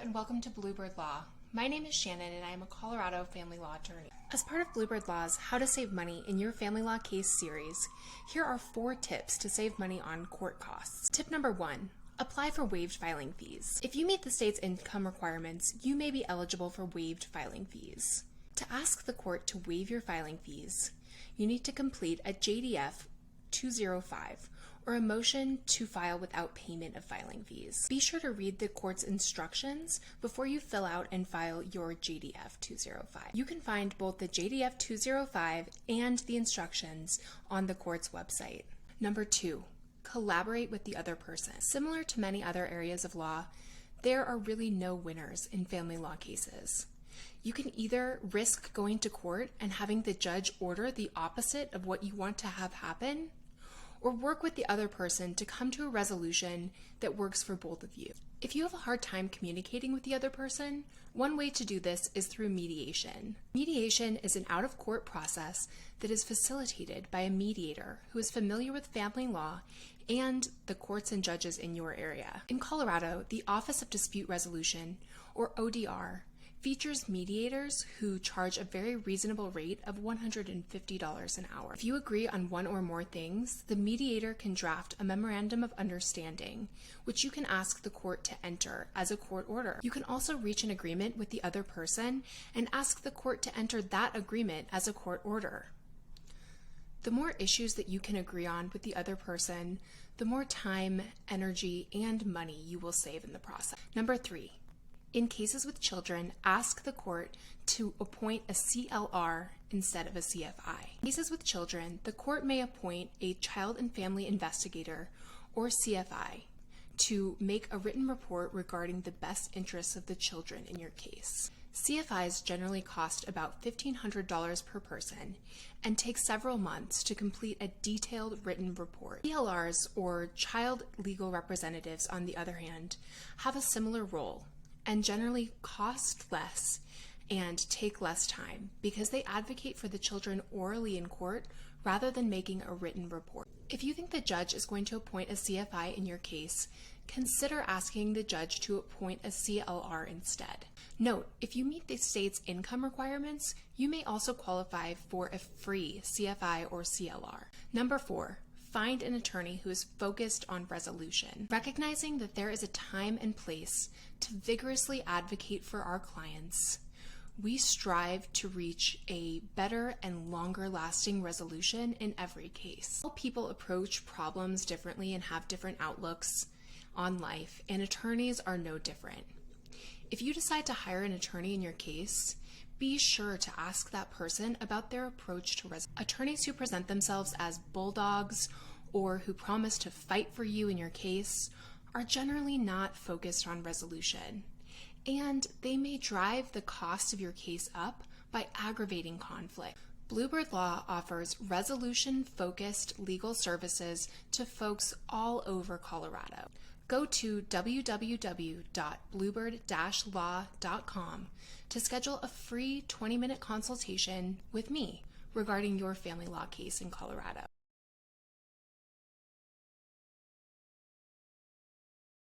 and welcome to Bluebird Law. My name is Shannon and I am a Colorado family law attorney. As part of Bluebird Law's How to Save Money in Your Family Law Case series, here are 4 tips to save money on court costs. Tip number 1. Apply for waived filing fees. If you meet the state's income requirements, you may be eligible for waived filing fees. To ask the court to waive your filing fees, you need to complete a JDF 205 or a motion to file without payment of filing fees. Be sure to read the court's instructions before you fill out and file your JDF 205. You can find both the JDF 205 and the instructions on the court's website. Number 2, collaborate with the other person. Similar to many other areas of law, there are really no winners in family law cases. You can either risk going to court and having the judge order the opposite of what you want to have happen, or work with the other person to come to a resolution that works for both of you. If you have a hard time communicating with the other person, one way to do this is through mediation. Mediation is an out-of-court process that is facilitated by a mediator who is familiar with family law and the courts and judges in your area. In Colorado, the Office of Dispute Resolution, or ODR, features mediators who charge a very reasonable rate of $150 an hour. If you agree on one or more things, the mediator can draft a memorandum of understanding, which you can ask the court to enter as a court order. You can also reach an agreement with the other person and ask the court to enter that agreement as a court order. The more issues that you can agree on with the other person, the more time, energy, and money you will save in the process. Number 3. In cases with children, ask the court to appoint a CLR instead of a CFI. In cases with children, the court may appoint a child and family investigator, or CFI, to make a written report regarding the best interests of the children in your case. CFIs generally cost about $1,500 per person and take several months to complete a detailed written report. CLRs, or child legal representatives, on the other hand, have a similar role and generally cost less and take less time because they advocate for the children orally in court rather than making a written report. If you think the judge is going to appoint a CFI in your case, consider asking the judge to appoint a CLR instead. Note, if you meet the state's income requirements, you may also qualify for a free CFI or CLR. Number 4. Find an attorney who is focused on resolution. Recognizing that there is a time and place to vigorously advocate for our clients, we strive to reach a better and longer lasting resolution in every case. All people approach problems differently and have different outlooks on life, and attorneys are no different. If you decide to hire an attorney in your case, be sure to ask that person about their approach to resolution. Attorneys who present themselves as bulldogs or who promise to fight for you in your case are generally not focused on resolution, and they may drive the cost of your case up by aggravating conflict. Bluebird Law offers resolution-focused legal services to folks all over Colorado. Go to www.bluebird-law.com to schedule a free 20-minute consultation with me regarding your family law case in Colorado.